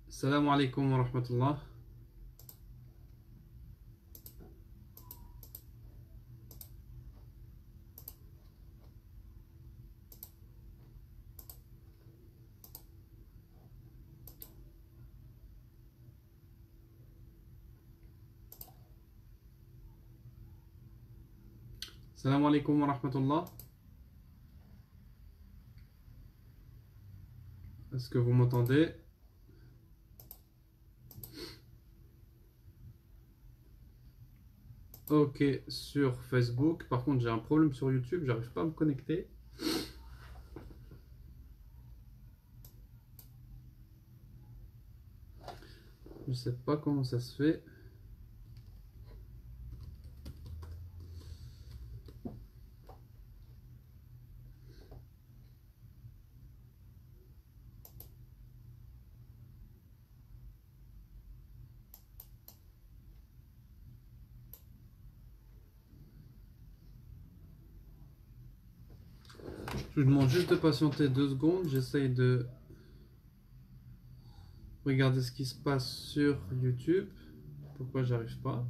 Salam alaikum wa rahmatullah. Salam alaikum wa rahmatullah. Est-ce que vous m'entendez? Ok, sur Facebook. Par contre, j'ai un problème sur YouTube, j'arrive pas à me connecter. Je sais pas comment ça se fait. Je vous demande juste de patienter 2 secondes. J'essaye de regarder ce qui se passe sur YouTube. Pourquoi j'arrive pas?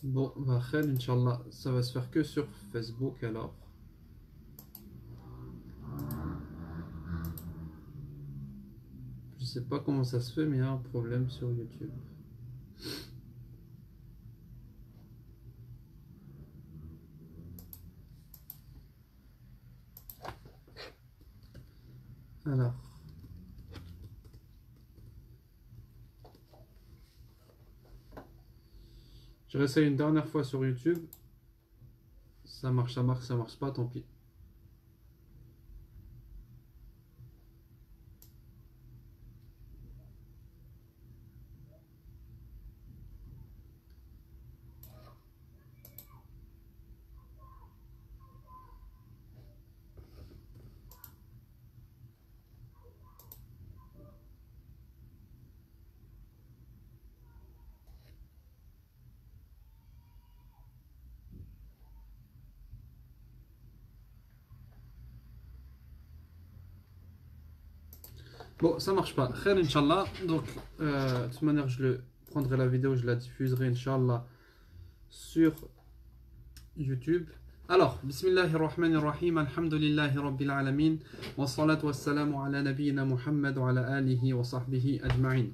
Bon, bah, khair, Inch'Allah, ça va se faire que sur Facebook alors. Je sais pas comment ça se fait, mais il y a un problème sur YouTube. Alors, je réessaye une dernière fois sur YouTube. Ça marche, ça marche pas, tant pis. Bon, ça marche pas. Khair, Inch'Allah. Donc, de toute manière, je prendrai la vidéo, je la diffuserai, Inch'Allah, sur YouTube. Alors, Bismillahirrahmanirrahim, Alhamdulillahi Rabbil Alamin, wa salatu wa salamu ala nabiyyina Muhammad wa ala alihi wa sahbihi ajma'in.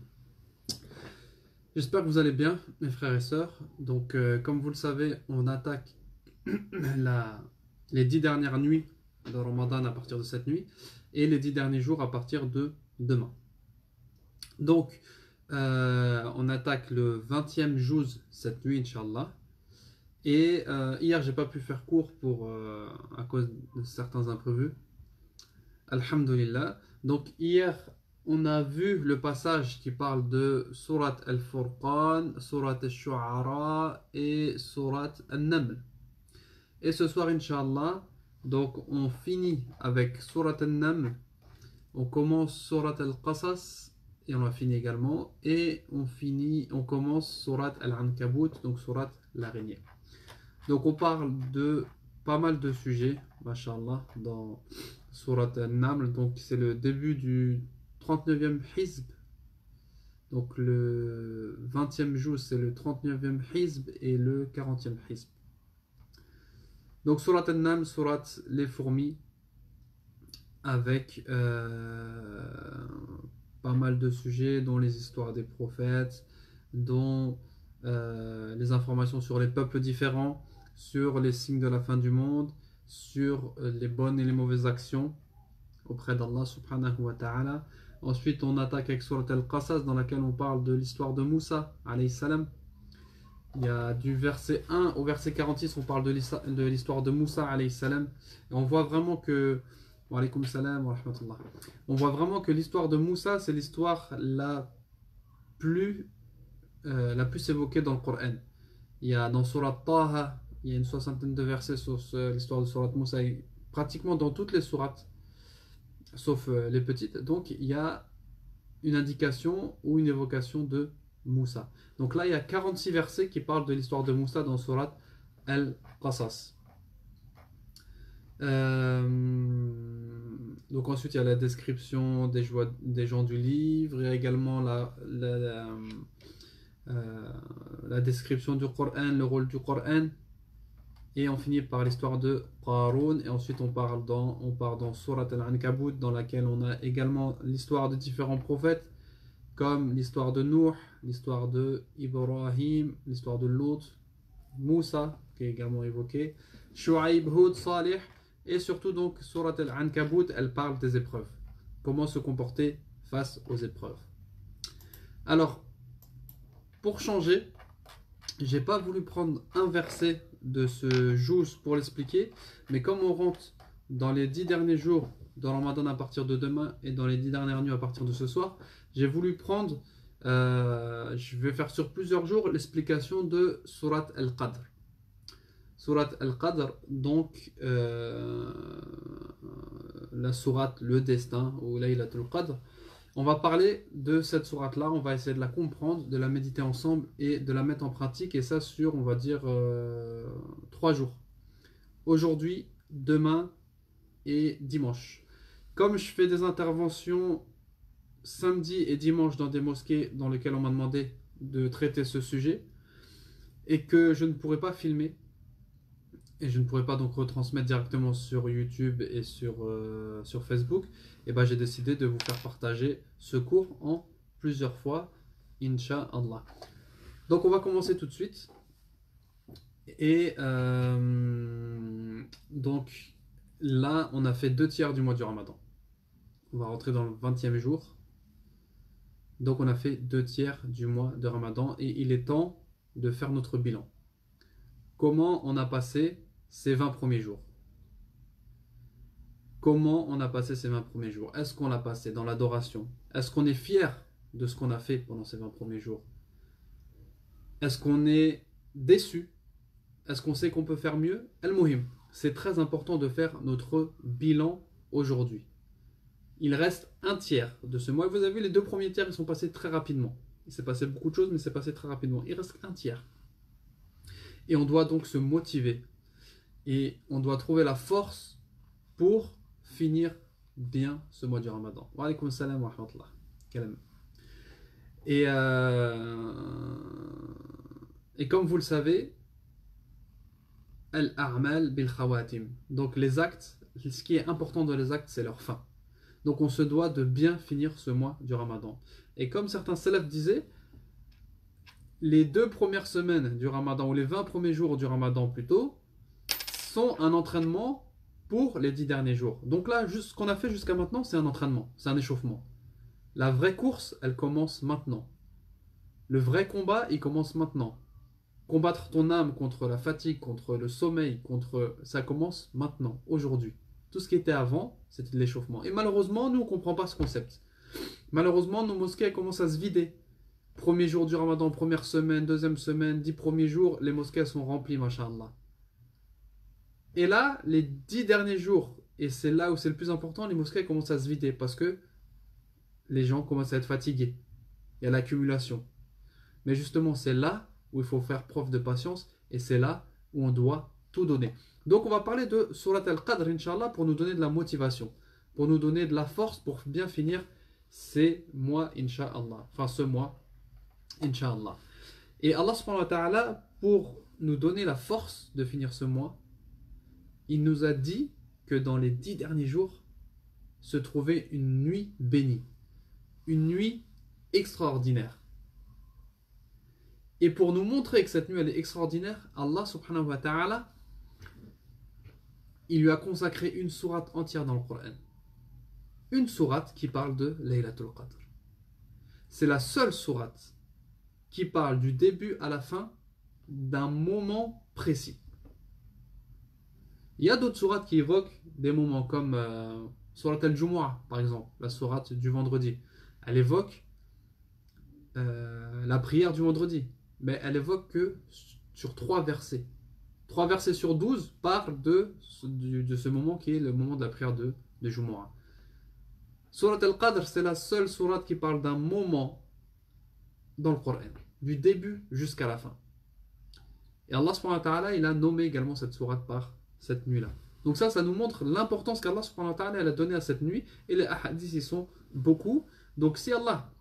J'espère que vous allez bien, mes frères et sœurs. Donc, comme vous le savez, on attaque les 10 dernières nuits de Ramadan à partir de cette nuit et les 10 derniers jours à partir de demain. Donc, on attaque le 20e jouz cette nuit, Inch'Allah. Et hier, j'ai pas pu faire cours à cause de certains imprévus. Alhamdulillah. Donc, hier, on a vu le passage qui parle de Surat Al-Furqan, Surat Al-Shu'ara et Surat Al-Naml. Et ce soir, Inch'Allah, donc on finit avec Surat Al-Naml. On commence Surat Al-Qasas et on a fini également. Et on commence Surat Al-Ankabut, donc Surat l'araignée. Donc on parle de pas mal de sujets, mashallah, dans Surat Al-Naml. Donc c'est le début du 39e hizb. Donc le 20e jour c'est le 39e hizb et le 40e hizb. Donc Surat Al-Naml, Surat les fourmis, avec pas mal de sujets, dont les histoires des prophètes, dont les informations sur les peuples différents, sur les signes de la fin du monde, sur les bonnes et les mauvaises actions auprès d'Allah subhanahu wa ta'ala. Ensuite, on attaque avec Surat Al-Qasas, dans laquelle on parle de l'histoire de Moussa, alayhi salam. Il y a du verset 1 au verset 46, on parle de l'histoire de Moussa, alayhi salam. Et on voit vraiment que wa alaykoum salam wa rahmatullah. On voit vraiment que l'histoire de Moussa, c'est l'histoire la plus évoquée dans le Coran. Il y a dans Surat Taha, il y a une soixantaine de versets sur l'histoire de Surat Moussa, pratiquement dans toutes les sourates, sauf les petites. Donc il y a une indication ou une évocation de Moussa. Donc là, il y a 46 versets qui parlent de l'histoire de Moussa dans Surat Al-Qasas. Donc ensuite, il y a la description des gens du livre, il y a également la description du Coran, le rôle du Coran, et on finit par l'histoire de Qarun, et ensuite on part dans Surat Al-Ankabut, dans laquelle on a également l'histoire de différents prophètes, comme l'histoire de Nuh, l'histoire de Ibrahim, l'histoire de Lot, Moussa, qui est également évoqué, Shu'aib, Hud, Salih, et surtout donc Surat Al-Ankabut, elle parle des épreuves. Comment se comporter face aux épreuves. Alors, pour changer, j'ai pas voulu prendre un verset de ce juz pour l'expliquer, mais comme on rentre dans les 10 derniers jours de Ramadan à partir de demain et dans les 10 dernières nuits à partir de ce soir, j'ai voulu prendre, je vais faire sur plusieurs jours l'explication de Surat Al-Qadr. Surat Al-Qadr, donc la sourate Le Destin ou Laylatul Qadr. On va parler de cette sourate-là, on va essayer de la comprendre, de la méditer ensemble et de la mettre en pratique, et ça sur, on va dire, 3 jours. Aujourd'hui, demain et dimanche. Comme je fais des interventions samedi et dimanche dans des mosquées dans lesquelles on m'a demandé de traiter ce sujet, et que je ne pourrais pas filmer, et je ne pourrais pas donc retransmettre directement sur YouTube et sur Facebook, et ben j'ai décidé de vous faire partager ce cours en plusieurs fois, Inch'Allah. Donc on va commencer tout de suite. Et donc là, on a fait 2 tiers du mois du Ramadan. On va rentrer dans le 20e jour. Donc on a fait 2 tiers du mois de Ramadan, et il est temps de faire notre bilan. Comment on a passé ces 20 premiers jours? Comment on a passé ces 20 premiers jours? Est-ce qu'on l'a passé dans l'adoration? Est-ce qu'on est fier de ce qu'on a fait pendant ces 20 premiers jours? Est-ce qu'on est déçu? Est-ce qu'on sait qu'on peut faire mieux? Al-Muhim, c'est très important de faire notre bilan aujourd'hui. Il reste un tiers de ce mois. Vous avez vu, les 2 premiers tiers, ils sont passés très rapidement. Il s'est passé beaucoup de choses, mais c'est passé très rapidement. Il reste un tiers. Et on doit donc se motiver. Et on doit trouver la force pour finir bien ce mois du Ramadan. Wa alaykoum salam wa rahmatullah. Et comme vous le savez, al-a'mal bil khawatim. Donc les actes, ce qui est important dans les actes, c'est leur fin. Donc on se doit de bien finir ce mois du Ramadan. Et comme certains salafs disaient, les 2 premières semaines du Ramadan, ou les 20 premiers jours du Ramadan plutôt, sont un entraînement pour les 10 derniers jours. Donc là, ce qu'on a fait jusqu'à maintenant, c'est un entraînement, c'est un échauffement. La vraie course, elle commence maintenant. Le vrai combat, il commence maintenant. Combattre ton âme contre la fatigue, contre le sommeil, ça commence maintenant, aujourd'hui. Tout ce qui était avant, c'était de l'échauffement. Et malheureusement, nous, on ne comprend pas ce concept. Malheureusement, nos mosquées elles commencent à se vider. Premier jour du Ramadan, première semaine, deuxième semaine, 10 premiers jours, les mosquées sont remplies, masha'Allah. Et là, les 10 derniers jours, et c'est là où c'est le plus important, les mosquées commencent à se vider parce que les gens commencent à être fatigués. Il y a l'accumulation. Mais justement, c'est là où il faut faire preuve de patience, et c'est là où on doit tout donner. Donc on va parler de Surat Al-Qadr, Inch'Allah, pour nous donner de la motivation, pour nous donner de la force pour bien finir ces mois, Inch'Allah. Enfin, ce mois, Inch'Allah. Et Allah subhanahu wa ta'ala, pour nous donner la force de finir ce mois, il nous a dit que dans les 10 derniers jours se trouvait une nuit bénie, une nuit extraordinaire. Et pour nous montrer que cette nuit elle est extraordinaire, Allah subhanahu wa ta'ala, il lui a consacré une sourate entière dans le Coran. Une sourate qui parle de Laylatul Qadr. C'est la seule sourate qui parle du début à la fin d'un moment précis. Il y a d'autres sourates qui évoquent des moments comme Surat al-Jumu'ah, par exemple, la sourate du vendredi. Elle évoque la prière du vendredi, mais elle évoque que sur 3 versets. 3 versets sur 12 parlent de ce moment qui est le moment de la prière de Jumu'ah. Surat Al-Qadr, c'est la seule sourate qui parle d'un moment dans le Coran, du début jusqu'à la fin. Et Allah subhanahu wa ta'ala, il a nommé également cette sourate par cette nuit-là. Donc ça nous montre l'importance qu'Allah subhanahu wa ta'ala a donnée à cette nuit. Et les hadiths, ils sont beaucoup. Donc si Allah,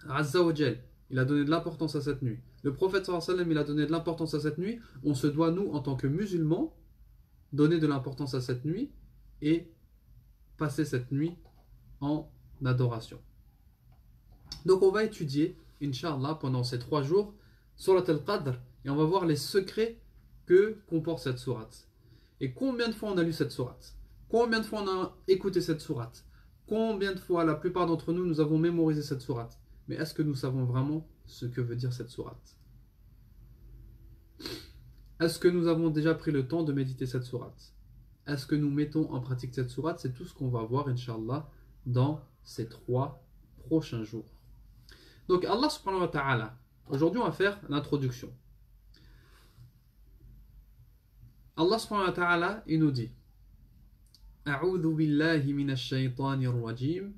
Azza wa Jal, il a donné de l'importance à cette nuit, le prophète sallallahu alayhi wa sallam, il a donné de l'importance à cette nuit, on se doit, nous, en tant que musulmans, donner de l'importance à cette nuit et passer cette nuit en adoration. Donc on va étudier, Inch'Allah, pendant ces 3 jours, Surat Al-Qadr, et on va voir les secrets que comporte cette sourate. Et combien de fois on a lu cette sourate? Combien de fois on a écouté cette sourate? Combien de fois, la plupart d'entre nous, nous avons mémorisé cette sourate? Mais est-ce que nous savons vraiment ce que veut dire cette sourate? Est-ce que nous avons déjà pris le temps de méditer cette sourate? Est-ce que nous mettons en pratique cette sourate? C'est tout ce qu'on va voir, Inch'Allah, dans ces 3 prochains jours. Donc Allah subhanahu wa ta'ala, aujourd'hui on va faire l'introduction. Allah subhanahu wa ta'ala, il nous dit A'udhu billahi minash shaytanir rajim.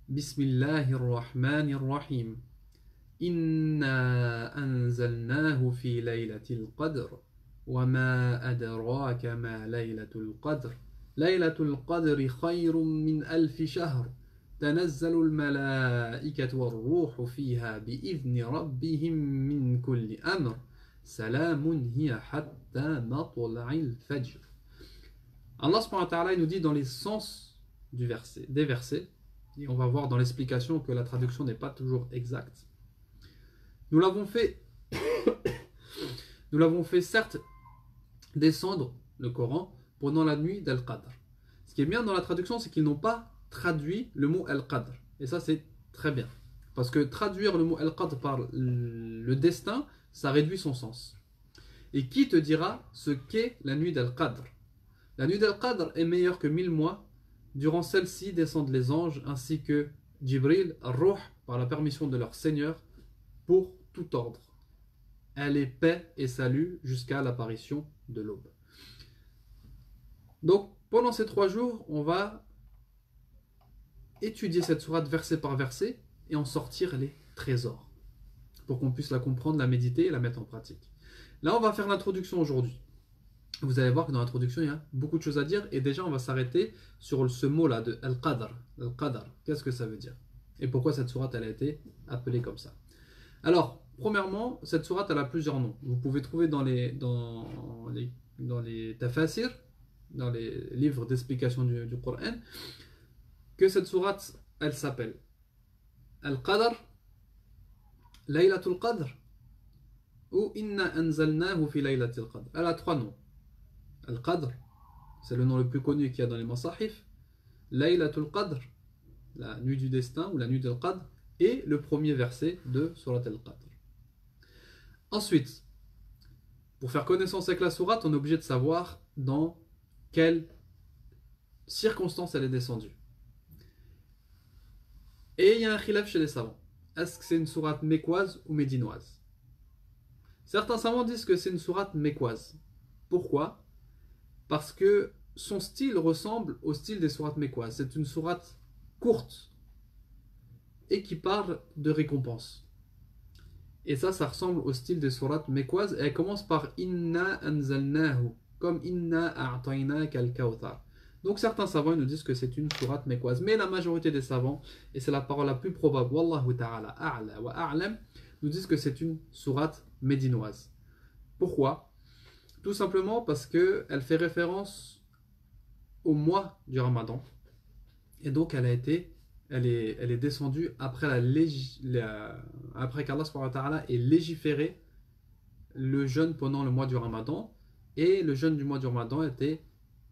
Bismillahir rahmanir rahim. Inna anzalnahu fi laylatil qadr. Wa ma adraka ma laylatul qadr. Laylatul qadri khayrun min alfi shahr. تنزل الملائكة والروح فيها بإذن ربهم من كل أمر سلام هي حتى مطلع الفجر. Allah subhanahu wa ta'ala nous dit dans les sens des versets, et on va voir dans l'explication que la traduction n'est pas toujours exacte. Nous l'avons fait certes descendre le Coran pendant la nuit d'Al-Qadr. Ce qui est bien dans la traduction, c'est qu'ils n'ont pas traduit le mot Al-Qadr. Et ça, c'est très bien. Parce que traduire le mot Al-Qadr par le destin, ça réduit son sens. Et qui te dira ce qu'est la nuit d'Al-Qadr? La nuit d'Al-Qadr est meilleure que 1000 mois. Durant celle-ci descendent les anges ainsi que Jibril, Ruh, par la permission de leur Seigneur, pour tout ordre. Elle est paix et salut jusqu'à l'apparition de l'aube. Donc, pendant ces 3 jours, on va étudier cette sourate verset par verset et en sortir les trésors pour qu'on puisse la comprendre, la méditer et la mettre en pratique. Là, on va faire l'introduction aujourd'hui. Vous allez voir que dans l'introduction, il y a beaucoup de choses à dire et déjà, on va s'arrêter sur ce mot-là de Al-Qadr. Al-Qadr, qu'est-ce que ça veut dire? Et pourquoi cette sourate elle a été appelée comme ça? Alors, premièrement, cette sourate elle a plusieurs noms. Vous pouvez trouver dans les tafasir, dans les livres d'explication du Coran, que cette sourate, elle s'appelle Al-Qadr, Laylatul Qadr ou Inna anzalnahu fi Laylatil Qadr. Elle a 3 noms. Al-Qadr, c'est le nom le plus connu qu'il y a dans les Masahif. Laylatul Qadr, la nuit du destin ou la nuit del Qadr, et le premier verset de Surat Al-Qadr. Ensuite, pour faire connaissance avec la sourate, on est obligé de savoir dans quelles circonstances elle est descendue. Et il y a un khilaf chez les savants. Est-ce que c'est une sourate mécoise ou médinoise? Certains savants disent que c'est une sourate mécoise. Pourquoi? Parce que son style ressemble au style des sourates mécoises. C'est une sourate courte et qui parle de récompense. Et ça ressemble au style des sourates mécoises. Et elle commence par Inna anzalnahu, comme Inna a'tainaka al-kawthar. Donc certains savants nous disent que c'est une sourate mécoise. Mais la majorité des savants, et c'est la parole la plus probable, Wallahu ta'ala a'la wa a'lam, nous disent que c'est une sourate médinoise. Pourquoi? Tout simplement parce qu'elle fait référence au mois du Ramadan. Et donc elle est descendue après après qu'Allah subhanahu wa ta'ala ait légiféré le jeûne pendant le mois du Ramadan. Et le jeûne du mois du Ramadan était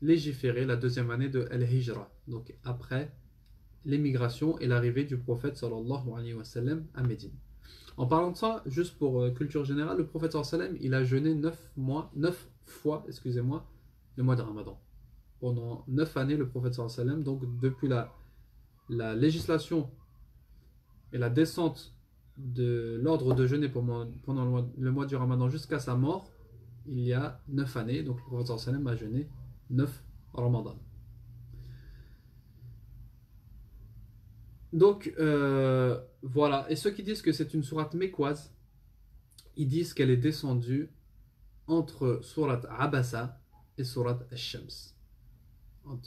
légiféré la 2e année de Al-Hijra, donc après l'émigration et l'arrivée du prophète sallallahu alayhi wa sallam à Médine. En parlant de ça, juste pour culture générale, le prophète sallallahu alayhi wa sallam, il a jeûné 9 fois, le mois de Ramadan. Pendant 9 années, le prophète sallallahu alayhi wa sallam, donc depuis la législation et la descente de l'ordre de jeûner pendant le mois du Ramadan jusqu'à sa mort, il y a 9 années. Donc le prophète sallam a jeûné 9 Ramadan. Donc voilà. Et ceux qui disent que c'est une sourate mécoise, ils disent qu'elle est descendue entre sourate Abasa et sourate Ash-Shams.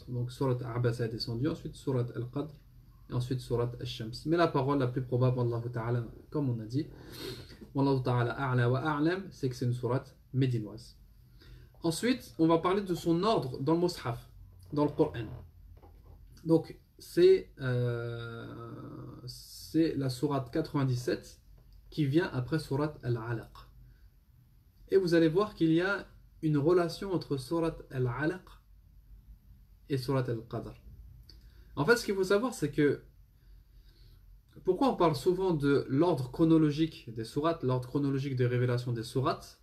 Donc sourate Abasa est descendue, ensuite sourate Al-Qadr et ensuite sourate Ash-Shams. Mais la parole la plus probable, Wallahu ta'ala, comme on a dit, Wallahu ta'ala a'la wa a'lam, c'est que c'est une sourate médinoise. Ensuite, on va parler de son ordre dans le Mus'haf, dans le Coran. Donc, c'est la sourate 97 qui vient après sourate Al-Alaq. Et vous allez voir qu'il y a une relation entre sourate Al-Alaq et sourate Al-Qadr. En fait, ce qu'il faut savoir, c'est que pourquoi on parle souvent de l'ordre chronologique des sourates, l'ordre chronologique de révélation des sourates,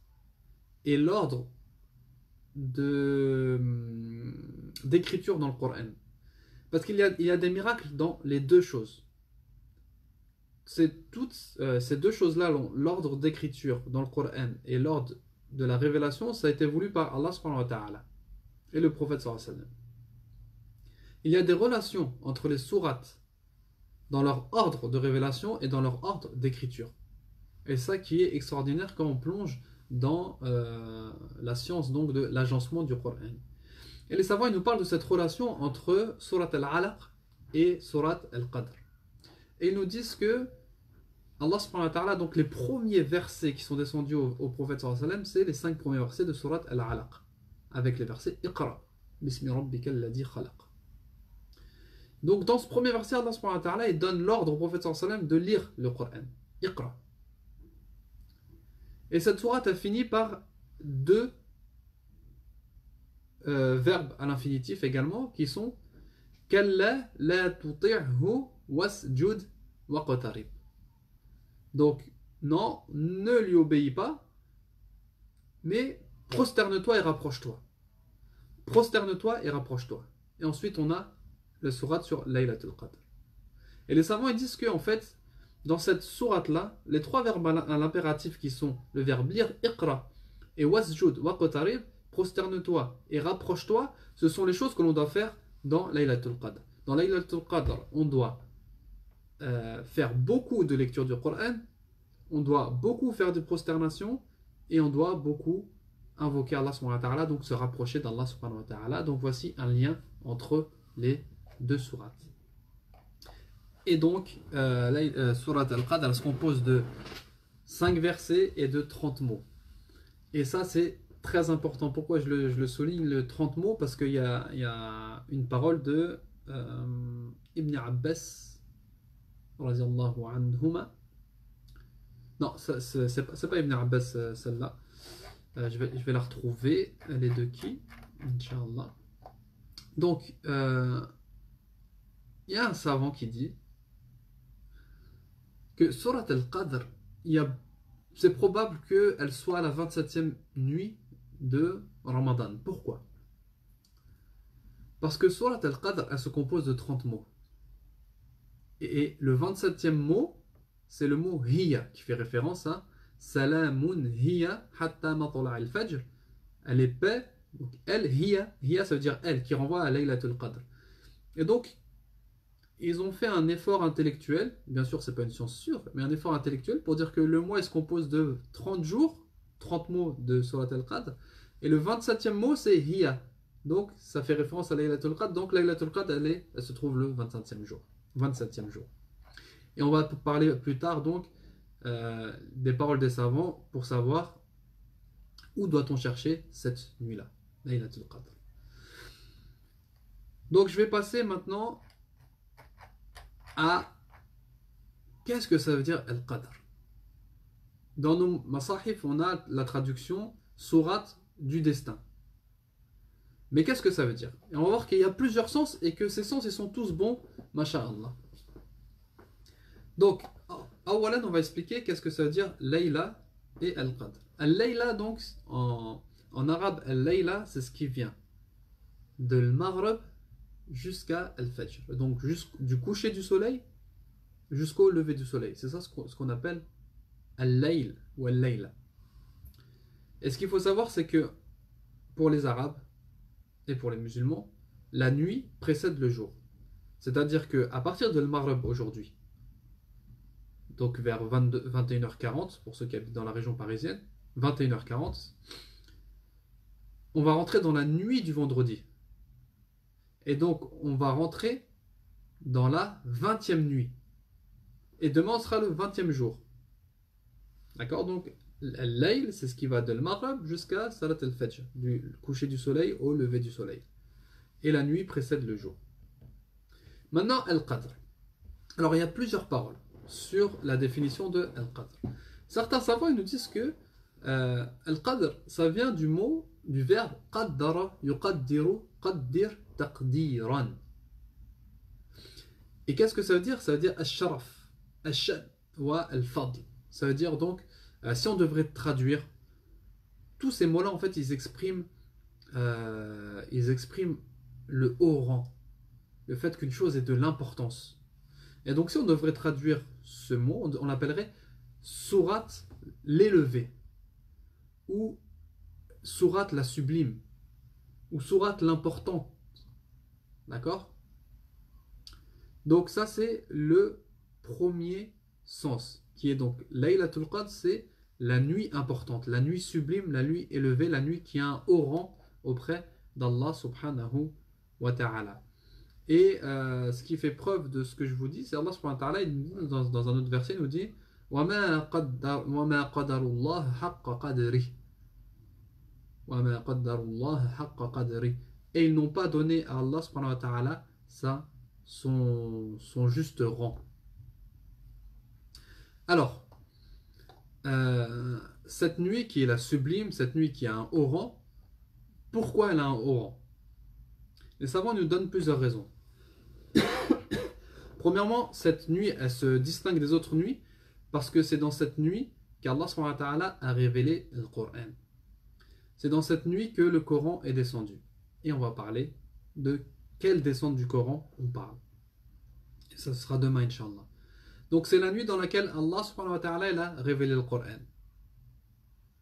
et l'ordre d'écriture dans le Coran. Parce qu'il y a des miracles dans les deux choses. Ces deux choses-là, l'ordre d'écriture dans le Coran et l'ordre de la révélation, ça a été voulu par Allah subhanahu wa ta'ala et le prophète sallallahu alayhi wa sallam. Il y a des relations entre les sourates dans leur ordre de révélation et dans leur ordre d'écriture. Et ça qui est extraordinaire quand on plonge dans la science donc de l'agencement du Coran. Et les savants ils nous parlent de cette relation entre Surat Al-Alaq et Surat Al-Qadr. Et ils nous disent que Allah subhanahu wa ta'ala, donc les premiers versets qui sont descendus au prophète sallallahu alayhi wa sallam, c'est les 5 premiers versets de Surat Al-Alaq, avec les versets Iqra, Bismi rabbika alladhi khalaq. Donc dans ce premier verset, Allah subhanahu wa ta'ala il donne l'ordre au prophète sallallahu alayhi wa sallam de lire le Coran. Iqra. Et cette sourate a fini par 2 verbes à l'infinitif également qui sont Kalla la tuti'hu wasjud waqtarib. Donc non, ne lui obéis pas, mais prosterne-toi et rapproche-toi. Prosterne-toi et rapproche-toi. Et ensuite on a le sourate sur Laylatul Qadr. Et les savants ils disent que en fait dans cette sourate-là, les 3 verbes à l'impératif qui sont le verbe lire, iqra, et wasjud, waqtarib, prosterne-toi et rapproche-toi, ce sont les choses que l'on doit faire dans Laylatul Qadr. Dans Laylatul Qadr, on doit faire beaucoup de lecture du Coran, on doit beaucoup faire de prosternation, et on doit beaucoup invoquer Allah subhanahu wa ta'ala, donc se rapprocher d'Allah subhanahu wa ta'ala. Donc voici un lien entre les 2 sourates. Et donc, Surat Al-Qadr se compose de 5 versets et de 30 mots. Et ça, c'est très important. Pourquoi je le souligne, le 30 mots? Parce qu'il y a une parole de Ibn Abbas, radiyallahu anhuma. Non, c'est pas Ibn Abbas, celle-là. Je vais la retrouver. Elle est de qui? Inch'Allah. Donc, il y a un savant qui dit que Surat Al-Qadr, c'est probable qu'elle soit la 27e nuit de Ramadan. Pourquoi? Parce que Surat Al-Qadr, elle se compose de 30 mots. Et le 27e mot, c'est le mot Hiya, qui fait référence à Salamun Hiya Hatta Matla' al-Fajr. Elle est paix, donc elle, Hiya, Hiya ça veut dire elle, qui renvoie à Laylatul Qadr. Et donc, ils ont fait un effort intellectuel, bien sûr c'est pas une science sûre, mais un effort intellectuel pour dire que le mois il se compose de 30 jours, 30 mots de Surat Al-Qadr, et le 27e mot c'est Hiya. Donc ça fait référence à Laylatul Qadr, donc Laylatul Qadr elle se trouve le 27e jour. 27e jour. Et on va parler plus tard donc des paroles des savants pour savoir où doit-on chercher cette nuit-là, Laylatul Qadr. Donc je vais passer maintenant à qu'est-ce que ça veut dire Al-Qadr. Dans nos masahif, on a la traduction sourate du destin. Mais qu'est-ce que ça veut dire? Et on va voir qu'il y a plusieurs sens et que ces sens ils sont tous bons, masha'Allah. Donc, awalan, on va expliquer qu'est-ce que ça veut dire Layla et Al-Qadr. Al-Layla, donc, en arabe, Al-Layla, c'est ce qui vient de l'Maghreb jusqu'à Al-Fajr. Donc, du coucher du soleil jusqu'au lever du soleil. C'est ça ce qu'on appelle Al-Layl ou Al-Layla. Et ce qu'il faut savoir, c'est que pour les Arabes et pour les musulmans, la nuit précède le jour. C'est-à-dire qu'à partir de Maghreb aujourd'hui, donc vers 21h40, pour ceux qui habitent dans la région parisienne, 21h40, on va rentrer dans la nuit du vendredi. Et donc, on va rentrer dans la 20e nuit. Et demain, sera le 20e jour. D'accord? Donc, Al-Layl, c'est ce qui va de Maghreb jusqu'à Salat al-Fajr, du coucher du soleil au lever du soleil. Et la nuit précède le jour. Maintenant, Al-Qadr. Alors, il y a plusieurs paroles sur la définition de Al-Qadr. Certains savants ils nous disent que Al-Qadr, ça vient du verbe qaddara, yuqaddiru, qaddir, taqdiran. Et qu'est-ce que ça veut dire? Ça veut dire al-sharaf, al-shan wa al-fadl. Ça veut dire donc, si on devrait traduire, tous ces mots-là, en fait, ils expriment le haut rang, le fait qu'une chose ait de l'importance. Et donc, si on devrait traduire ce mot, on l'appellerait sourate l'élevé, ou sourate la sublime, ou sourate l'important. D'accord? Donc, ça, c'est le premier sens, qui est donc Laylatul Qadr, c'est la nuit importante, la nuit sublime, la nuit élevée, la nuit qui a un haut rang auprès d'Allah subhanahu wa ta'ala. Et ce qui fait preuve de ce que je vous dis, c'est Allah subhanahu wa ta'ala, il nous dit dans un autre verset, il nous dit وَمَا قَدَرُ اللَّهَ حَقَّ قَدْرِهِ وَمَا قَدَّرُ اللَّهَ حَقَّ قَدْرِهِ. Et ils n'ont pas donné à Allah subhanahu wa ta'ala son juste rang. Alors, cette nuit qui est la sublime, cette nuit qui a un haut rang, pourquoi elle a un haut rang? Les savants nous donnent plusieurs raisons. Premièrement, cette nuit, elle se distingue des autres nuits parce que c'est dans cette nuit qu'Allah subhanahu wa ta'ala a révélé le Coran. C'est dans cette nuit que le Coran est descendu. Et on va parler de quelle descente du Coran on parle. Et ça sera demain, Inch'Allah. Donc c'est la nuit dans laquelle Allah subhanahu wa ta'ala il a révélé le Coran.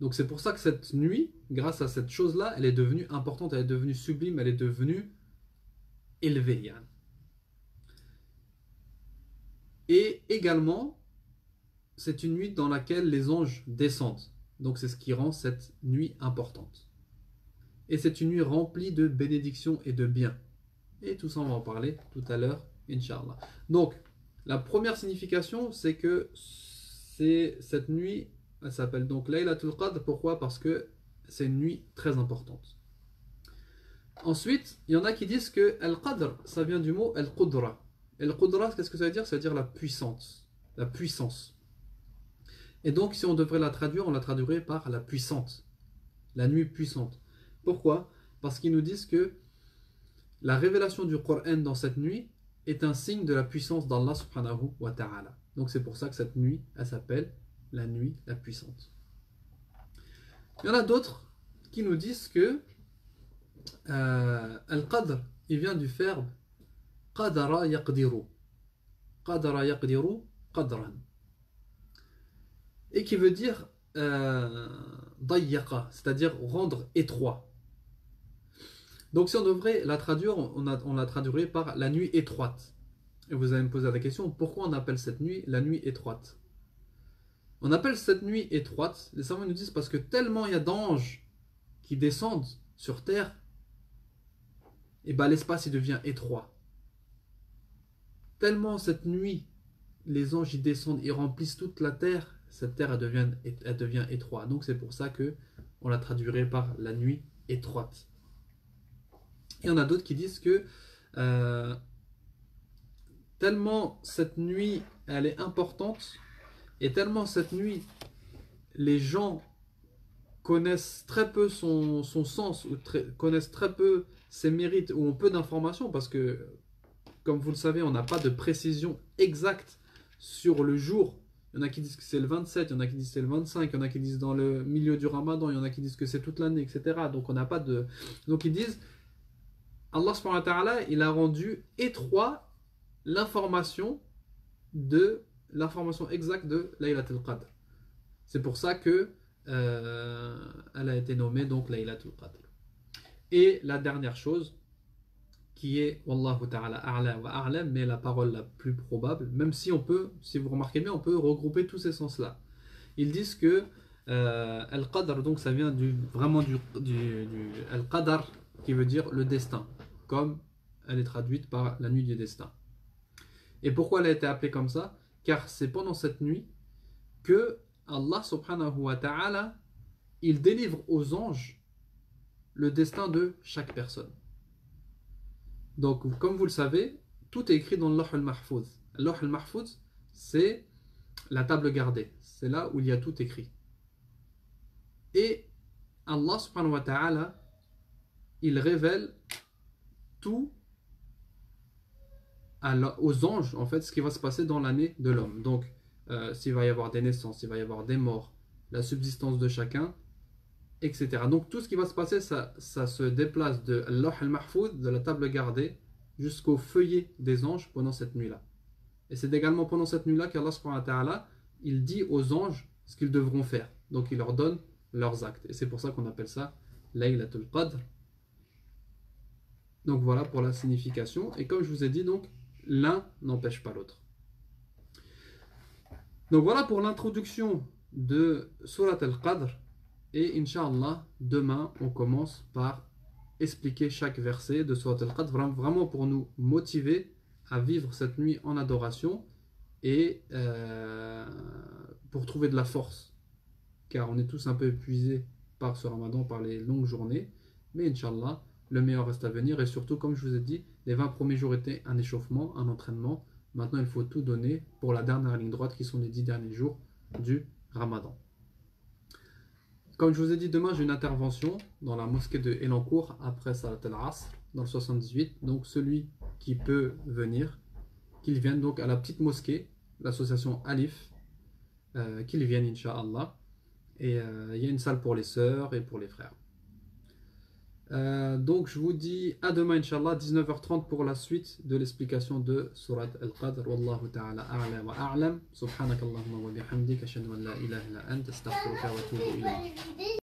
Donc c'est pour ça que cette nuit, grâce à cette chose-là, elle est devenue importante, elle est devenue sublime, elle est devenue élevée. Yann. Et également, c'est une nuit dans laquelle les anges descendent. Donc c'est ce qui rend cette nuit importante. Et c'est une nuit remplie de bénédictions et de biens. Et tout ça, on va en parler tout à l'heure, Inch'Allah. Donc, la première signification, c'est que cette nuit, elle s'appelle donc Laylatul Qadr. Pourquoi? Parce que c'est une nuit très importante. Ensuite, il y en a qui disent que Al-Qadr, ça vient du mot Al-Qudra. Et Al-Qudra, qu'est-ce que ça veut dire? Ça veut dire la puissance. La puissance. Et donc, si on devrait la traduire, on la traduirait par la puissante. La nuit puissante. Pourquoi? Parce qu'ils nous disent que la révélation du Coran dans cette nuit est un signe de la puissance d'Allah subhanahu wa ta'ala. Donc c'est pour ça que cette nuit, elle s'appelle la nuit la puissante. Il y en a d'autres qui nous disent que Al-Qadr, il vient du verbe Qadara yaqdiru. Qadara yaqdiru qadran. Et qui veut dire Dayyaqa, c'est-à-dire rendre étroit. Donc si on devrait la traduire, on la traduirait par la nuit étroite. Et vous allez me poser la question, pourquoi on appelle cette nuit la nuit étroite? On appelle cette nuit étroite, les savants nous disent parce que tellement il y a d'anges qui descendent sur terre, et ben l'espace il devient étroit. Tellement cette nuit, les anges y descendent, ils remplissent toute la terre, cette terre elle devient étroite. Donc c'est pour ça que on la traduirait par la nuit étroite. Il y en a d'autres qui disent que tellement cette nuit elle est importante et tellement cette nuit les gens connaissent très peu son sens ou connaissent très peu ses mérites ou ont peu d'informations parce que comme vous le savez on n'a pas de précision exacte sur le jour. Il y en a qui disent que c'est le 27, il y en a qui disent que c'est le 25, il y en a qui disent dans le milieu du Ramadan, il y en a qui disent que c'est toute l'année, etc. Donc on n'a pas de... Donc ils disent Allah subhanahu wa ta'ala, il a rendu étroit l'information exacte de Laylatul Qadr. C'est pour ça que elle a été nommée donc Laylatul Qadr. Et la dernière chose, qui est Wallahu ta'ala a'la wa a'lam, mais la parole la plus probable, même si on peut, si vous remarquez bien, on peut regrouper tous ces sens-là. Ils disent que Al-Qadr, donc ça vient vraiment du Al-Qadr, qui veut dire le destin, comme elle est traduite par la nuit du destin. Et pourquoi elle a été appelée comme ça? Car c'est pendant cette nuit que Allah subhanahu wa ta'ala, il délivre aux anges le destin de chaque personne. Donc, comme vous le savez, tout est écrit dans le Lawh al-Mahfouz. Le Lawh al-Mahfouz, c'est la table gardée. C'est là où il y a tout écrit. Et Allah subhanahu wa ta'ala, il révèle tout aux anges, en fait, ce qui va se passer dans l'année de l'homme. Donc, s'il va y avoir des naissances, s'il va y avoir des morts, la subsistance de chacun, etc. Donc, tout ce qui va se passer, ça se déplace de Lawh al-Mahfouz, de la table gardée, jusqu'au feuillet des anges pendant cette nuit-là. Et c'est également pendant cette nuit-là qu'Allah subhanahu wa ta'ala, il dit aux anges ce qu'ils devront faire. Donc, il leur donne leurs actes. Et c'est pour ça qu'on appelle ça Laylatul Qadr. Donc, voilà pour la signification. Et comme je vous ai dit, donc, l'un n'empêche pas l'autre. Donc, voilà pour l'introduction de Surat al-Qadr. Et Inch'Allah, demain, on commence par expliquer chaque verset de Surat al-Qadr, vraiment pour nous motiver à vivre cette nuit en adoration et pour trouver de la force. Car on est tous un peu épuisés par ce Ramadan, par les longues journées. Mais Inch'Allah, le meilleur reste à venir. Et surtout, comme je vous ai dit, les 20 premiers jours étaient un échauffement, un entraînement. Maintenant, il faut tout donner pour la dernière ligne droite qui sont les 10 derniers jours du Ramadan. Comme je vous ai dit, demain j'ai une intervention dans la mosquée de Elancourt après Salat al-Asr dans le 78. Donc celui qui peut venir, qu'il vienne donc à la petite mosquée, l'association Alif, qu'il vienne Inch'Allah. Et il y a une salle pour les sœurs et pour les frères. Donc je vous dis à demain Inch'Allah 19h30 pour la suite de l'explication de Surat Al-Qadr. Wallahu ta'ala a'la wa a'lam. Subhanakallahumma wa bihamdik ashhadu an la ilaha illa anta astaghfiruka wa atubu ilayk.